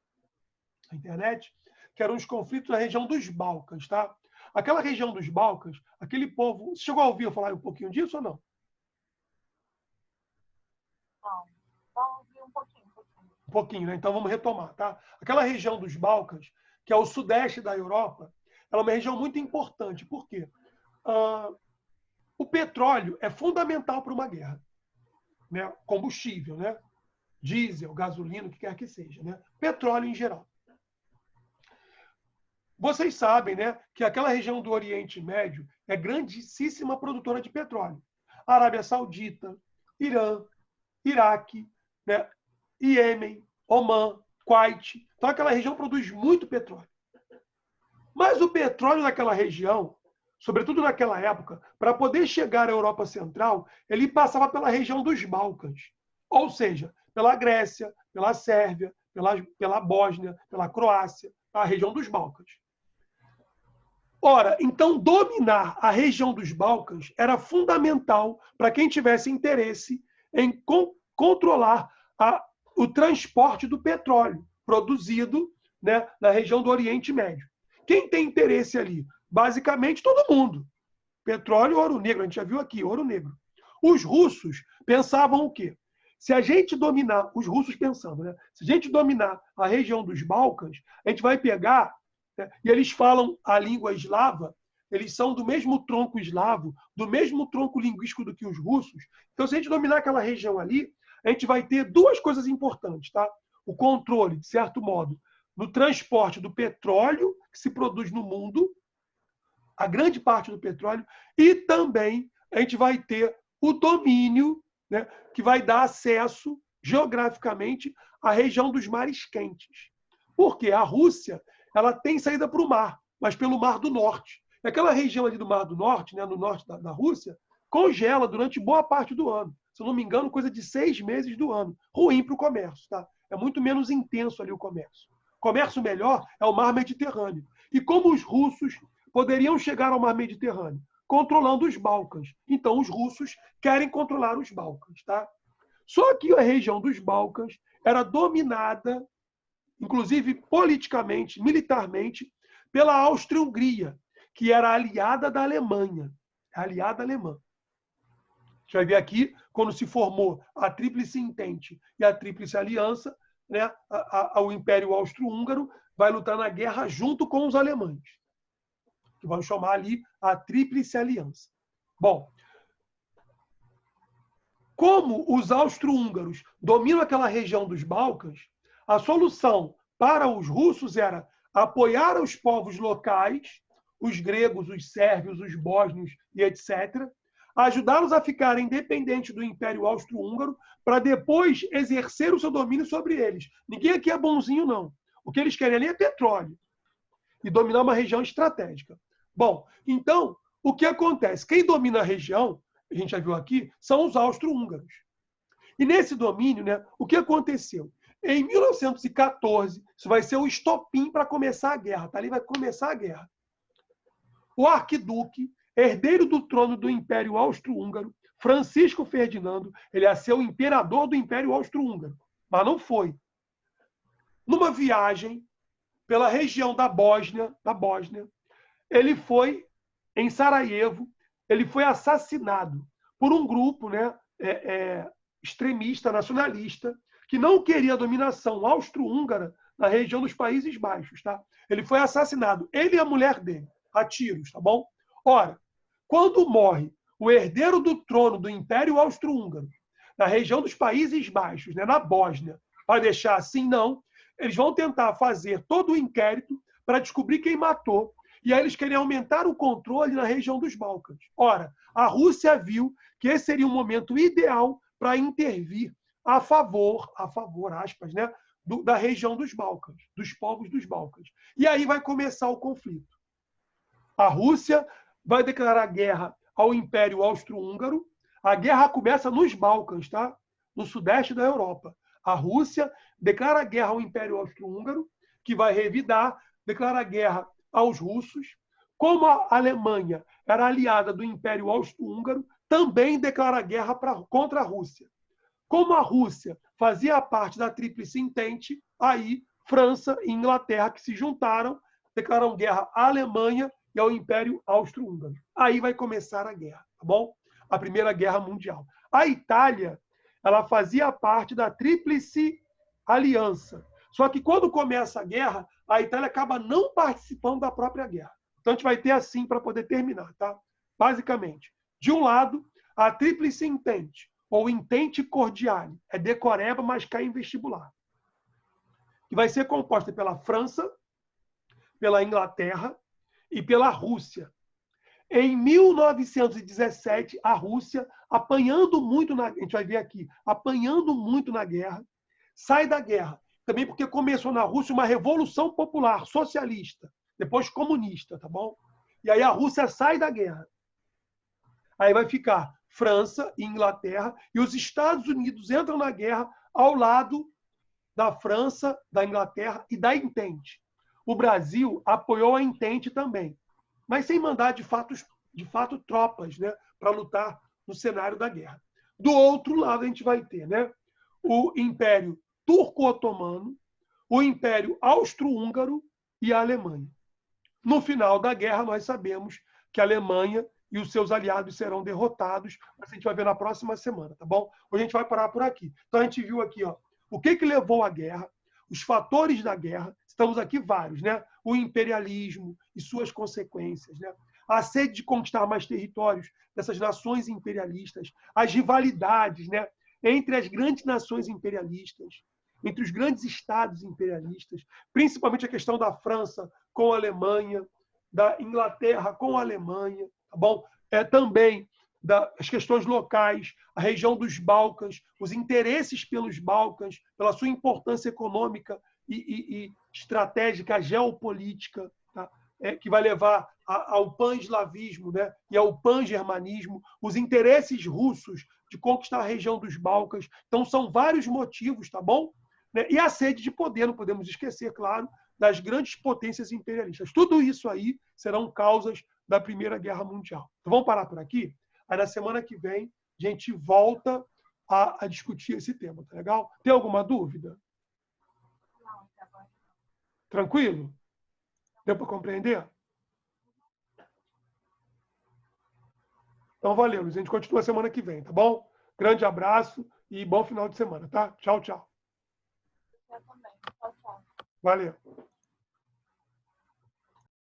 na internet, que eram os conflitos na região dos Balcãs, tá? Aquela região dos Balcãs, aquele povo... Você chegou a ouvir eu falar um pouquinho disso ou não? Não. Só ouvi um pouquinho. Um pouquinho, né? Então vamos retomar, tá? Aquela região dos Balcãs, que é o sudeste da Europa, ela é uma região muito importante. Por quê? O petróleo é fundamental para uma guerra, né? Combustível, né? Diesel, gasolina, o que quer que seja, né? Petróleo em geral. Vocês sabem, né, que aquela região do Oriente Médio é grandíssima produtora de petróleo. Arábia Saudita, Irã, Iraque, né? Iêmen, Omã, Kuwait. Então, aquela região produz muito petróleo. Mas o petróleo daquela região, sobretudo naquela época, para poder chegar à Europa Central, ele passava pela região dos Balcãs. Ou seja, pela Grécia, pela Sérvia, pela Bósnia, pela Croácia, a região dos Balcãs. Ora, então dominar a região dos Balcãs era fundamental para quem tivesse interesse em controlar o transporte do petróleo produzido, né, na região do Oriente Médio. Quem tem interesse ali? Basicamente todo mundo. Petróleo e ouro negro, a gente já viu aqui, ouro negro. Os russos pensavam o quê? Se a gente dominar, os russos pensando, né? Se a gente dominar a região dos Balcãs, a gente vai pegar, né, e eles falam a língua eslava, eles são do mesmo tronco eslavo, do mesmo tronco linguístico do que os russos. Então, se a gente dominar aquela região ali, a gente vai ter 2 coisas importantes, tá? O controle, de certo modo, no transporte do petróleo que se produz no mundo, a grande parte do petróleo, e também a gente vai ter o domínio, né, que vai dar acesso geograficamente à região dos mares quentes. Porque a Rússia ela tem saída para o mar, mas pelo Mar do Norte. E aquela região ali do Mar do Norte, né, no norte da Rússia, congela durante boa parte do ano. Se eu não me engano, coisa de 6 meses do ano. Ruim para o comércio, tá? É muito menos intenso ali o comércio. O comércio melhor é o Mar Mediterrâneo. E como os russos poderiam chegar ao Mar Mediterrâneo? Controlando os Balcãs. Então, os russos querem controlar os Balcãs, tá? Só que a região dos Balcãs era dominada, inclusive politicamente, militarmente, pela Áustria-Hungria, que era aliada da Alemanha. Aliada alemã. A gente vai ver aqui, quando se formou a Tríplice Entente e a Tríplice Aliança, né, o Império Austro-Húngaro vai lutar na guerra junto com os alemães, que vamos chamar ali a Tríplice Aliança. Bom, como os austro-húngaros dominam aquela região dos Balcãs, a solução para os russos era apoiar os povos locais, os gregos, os sérvios, os bósnios e etc., ajudá-los a ficarem independentes do Império Austro-Húngaro para depois exercer o seu domínio sobre eles. Ninguém aqui é bonzinho, não. O que eles querem ali é petróleo e dominar uma região estratégica. Bom, então, o que acontece? Quem domina a região, a gente já viu aqui, são os austro-húngaros. E nesse domínio, né, o que aconteceu? Em 1914, isso vai ser o estopim para começar a guerra. Tá? Ali vai começar a guerra. O arquiduque, herdeiro do trono do Império Austro-Húngaro, Francisco Ferdinando, ele ia ser o imperador do Império Austro-Húngaro, mas não foi. Numa viagem pela região da Bósnia, ele foi em Sarajevo, ele foi assassinado por um grupo, né, extremista, nacionalista, que não queria a dominação austro-húngara na região dos Países Baixos. Tá? Ele foi assassinado, ele e a mulher dele, a tiros, tá bom? Ora, quando morre o herdeiro do trono do Império Austro-Húngaro, na região dos Países Baixos, né, na Bósnia, para deixar assim, não, eles vão tentar fazer todo o inquérito para descobrir quem matou, e aí eles querem aumentar o controle na região dos Balcãs. Ora, a Rússia viu que esse seria um momento ideal para intervir a favor, aspas, né, da região dos Balcãs, dos povos dos Balcãs. E aí vai começar o conflito. A Rússia vai declarar guerra ao Império Austro-Húngaro. A guerra começa nos Balcãs, tá? No sudeste da Europa. A Rússia declara guerra ao Império Austro-Húngaro, que vai revidar, declara guerra aos russos. Como a Alemanha era aliada do Império Austro-Húngaro, também declara guerra contra a Rússia. Como a Rússia fazia parte da Tríplice Entente, aí França e Inglaterra, que se juntaram, declaram guerra à Alemanha e ao Império Austro-Húngaro. Aí vai começar a guerra, tá bom? A Primeira Guerra Mundial. A Itália, ela fazia parte da Tríplice Aliança. Só que quando começa a guerra, a Itália acaba não participando da própria guerra. Então a gente vai ter assim para poder terminar, tá? Basicamente, de um lado, a Tríplice Entente, ou Entente Cordiale, é decoreba, mas cai em vestibular, que vai ser composta pela França, pela Inglaterra e pela Rússia. Em 1917, a Rússia, apanhando muito, a gente vai ver aqui, apanhando muito na guerra, sai da guerra. Também porque começou na Rússia uma revolução popular, socialista, depois comunista, tá bom? E aí a Rússia sai da guerra. Aí vai ficar França e Inglaterra, e os Estados Unidos entram na guerra ao lado da França, da Inglaterra e da Entente. O Brasil apoiou a Entente também, mas sem mandar de fato tropas, né, para lutar no cenário da guerra. Do outro lado, a gente vai ter, né, o Império Turco-Otomano, o Império Austro-Húngaro e a Alemanha. No final da guerra, nós sabemos que a Alemanha e os seus aliados serão derrotados, mas a gente vai ver na próxima semana, tá bom? Hoje a gente vai parar por aqui. Então a gente viu aqui, ó, o que levou à guerra, os fatores da guerra, estamos aqui vários, né? O imperialismo e suas consequências, né? A sede de conquistar mais territórios dessas nações imperialistas, as rivalidades, né, entre as grandes nações imperialistas, entre os grandes estados imperialistas, principalmente a questão da França com a Alemanha, da Inglaterra com a Alemanha, tá bom? Também as questões locais, a região dos Balcãs, os interesses pelos Balcãs, pela sua importância econômica e estratégica, geopolítica, tá? Que vai levar ao pan-eslavismo, né? E ao pan-germanismo, os interesses russos de conquistar a região dos Balcãs. Então, são vários motivos, tá bom? E a sede de poder, não podemos esquecer, claro, das grandes potências imperialistas. Tudo isso aí serão causas da Primeira Guerra Mundial. Então, vamos parar por aqui? Aí, na semana que vem, a gente volta a discutir esse tema, tá legal? Tem alguma dúvida? Não, tá bom. Tranquilo? Deu para compreender? Então, valeu, Luiz. A gente continua semana que vem, tá bom? Grande abraço e bom final de semana, tá? Tchau, tchau. Eu também. Tchau, tchau. Valeu.